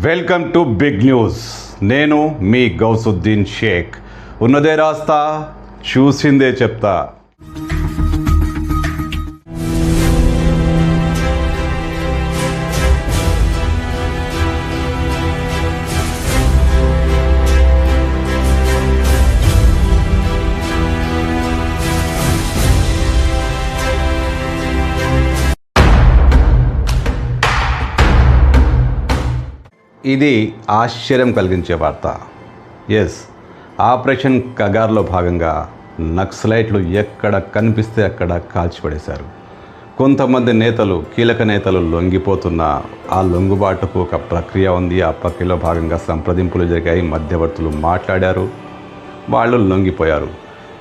Welcome to big news. నేను మీ గౌసుద్దీన్ షేక్. ఉన్నదే రాస్తా, చూసిందే చెప్తా. ఇది ఆశ్చర్యం కలిగించే వార్త. ఎస్, ఆపరేషన్ కగార్లో భాగంగా నక్సలైట్లు ఎక్కడ కనిపిస్తే అక్కడ కాల్చిపడేశారు. కొంతమంది నేతలు, కీలక నేతలు లొంగిపోతున్న ఆ లొంగుబాటుకు ఒక ప్రక్రియ ఉంది. ఆ ప్రక్రియలో భాగంగా సంప్రదింపులు జరిగాయి, మధ్యవర్తులు మాట్లాడారు, వాళ్ళు లొంగిపోయారు.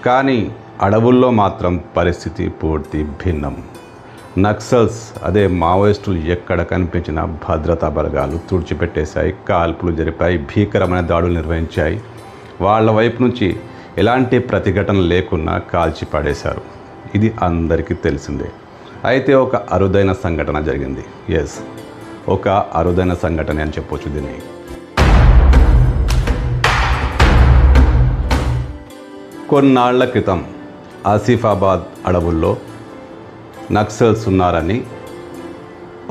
కానీ అడవుల్లో మాత్రం పరిస్థితి పూర్తి భిన్నం. నక్సల్స్, అదే మావోయిస్టులు ఎక్కడ కనిపించిన భద్రతా బలగాలు తుడిచిపెట్టేశాయి, కాల్పులు జరిపాయి, భీకరమైన దాడులు నిర్వహించాయి. వాళ్ళ వైపు నుంచి ఎలాంటి ప్రతిఘటన లేకున్నా కాల్చి పడేశారు. ఇది అందరికీ తెలిసిందే. అయితే ఒక అరుదైన సంఘటన జరిగింది. ఎస్, ఒక అరుదైన సంఘటన అని చెప్పొచ్చు దీన్ని. కొన్నాళ్ల క్రితం ఆసిఫాబాద్ అడవుల్లో నక్సల్స్ ఉన్నారని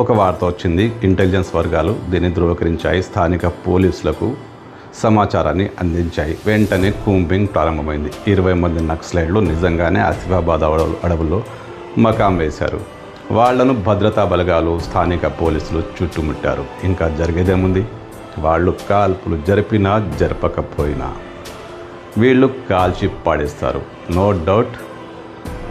ఒక వార్త వచ్చింది. ఇంటెలిజెన్స్ వర్గాలు దీన్ని ధృవీకరించాయి, స్థానిక పోలీసులకు సమాచారాన్ని అందించాయి. వెంటనే కూంబింగ్ ప్రారంభమైంది. 20 మంది నక్సలైట్లు నిజంగానే ఆసిఫాబాద్ అడవుల్లో మకాం వేశారు. వాళ్లను భద్రతా బలగాలు, స్థానిక పోలీసులు చుట్టుముట్టారు. ఇంకా జరిగేదేముంది? వాళ్ళు కాల్పులు జరిపినా జరపకపోయినా వీళ్ళు కాల్చి పాడేస్తారు. నో డౌట్,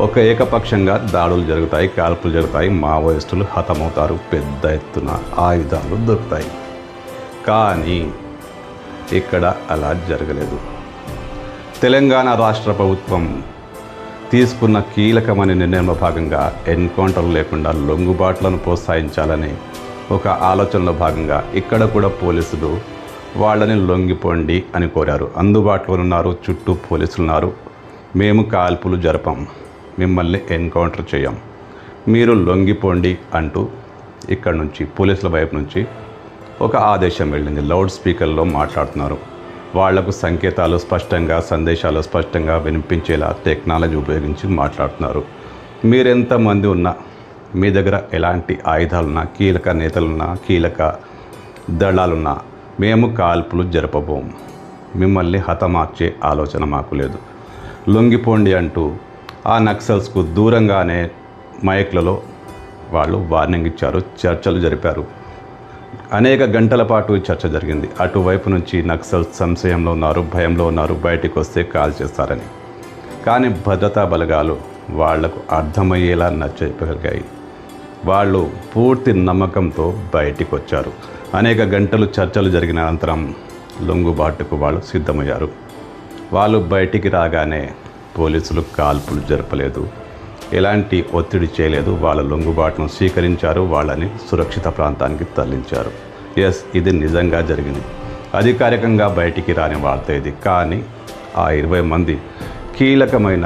ఒక ఏకపక్షంగా దాడులు జరుగుతాయి, కాల్పులు జరుగుతాయి, మావోయిస్టులు హతమవుతారు, పెద్ద ఎత్తున ఆయుధాలు దొరుకుతాయి. కానీ ఇక్కడ అలా జరగలేదు. తెలంగాణ రాష్ట్ర ప్రభుత్వం తీసుకున్న కీలకమైన నిర్ణయంలో భాగంగా ఎన్కౌంటర్ లేకుండా లొంగుబాట్లను ప్రోత్సహించాలని ఒక ఆలోచనలో భాగంగా ఇక్కడ కూడా పోలీసులు వాళ్ళని లొంగిపోండి అని కోరారు. అందుబాటులో ఉన్నారు, చుట్టూ పోలీసులు ఉన్నారు. మేము కాల్పులు జరపం, మిమ్మల్ని ఎన్కౌంటర్ చేయం, మీరు లొంగిపోండి అంటూ ఇక్కడ నుంచి పోలీసుల వైపు నుంచి ఒక ఆదేశం వెళ్ళింది. లౌడ్ స్పీకర్లో మాట్లాడుతున్నారు. వాళ్లకు సంకేతాలు స్పష్టంగా, సందేశాలు స్పష్టంగా వినిపించేలా టెక్నాలజీ ఉపయోగించి మాట్లాడుతున్నారు. మీరెంతమంది ఉన్నా, మీ దగ్గర ఎలాంటి ఆయుధాలున్నా, కీలక నేతలున్నా, కీలక దళాలున్నా, మేము కాల్పులు జరపబోం, మిమ్మల్ని హతమార్చే ఆలోచన మాకు లేదు, లొంగిపోండి అంటూ ఆ నక్సల్స్కు దూరంగానే మైక్లలో వాళ్ళు వార్నింగ్ ఇచ్చారు. చర్చలు జరిపారు. అనేక గంటల పాటు చర్చ జరిగింది. అటువైపు నుంచి నక్సల్స్ సంశయంలో ఉన్నారు, భయంలో ఉన్నారు, బయటికి వస్తే కాల్ చేస్తారని. కానీ భద్రతా బలగాలు వాళ్లకు అర్థమయ్యేలా నచ్చగలిగాయి. వాళ్ళు పూర్తి నమ్మకంతో బయటికి వచ్చారు. అనేక గంటలు చర్చలు జరిగిన అనంతరం లొంగుబాటుకు వాళ్ళు సిద్ధమయ్యారు. వాళ్ళు బయటికి రాగానే పోలీసులు కాల్పులు జరపలేదు, ఎలాంటి ఒత్తిడి చేయలేదు. వాళ్ళ లొంగుబాటును స్వీకరించారు, వాళ్ళని సురక్షిత ప్రాంతానికి తరలించారు. ఎస్, ఇది నిజంగా జరిగింది. అధికారికంగా బయటికి రాని వార్త ఇది. కానీ ఆ 20 మంది కీలకమైన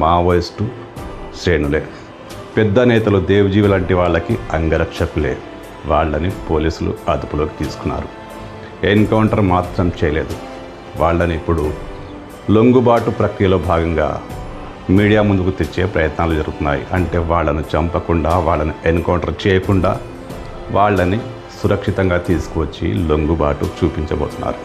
మావోయిస్టు శ్రేణులే, పెద్ద నేతలు, దేవ్జీవి లాంటి వాళ్ళకి అంగరక్షకులే. వాళ్ళని పోలీసులు అదుపులోకి తీసుకున్నారు. ఎన్కౌంటర్ మాత్రం చేయలేదు. వాళ్ళని ఇప్పుడు లొంగుబాటు ప్రక్రియలో భాగంగా మీడియా ముందుకు తెచ్చే ప్రయత్నాలు జరుగుతున్నాయి. అంటే వాళ్ళను చంపకుండా, వాళ్ళని ఎన్కౌంటర్ చేయకుండా వాళ్ళని సురక్షితంగా తీసుకువచ్చి లొంగుబాటు చూపించబోతున్నారు.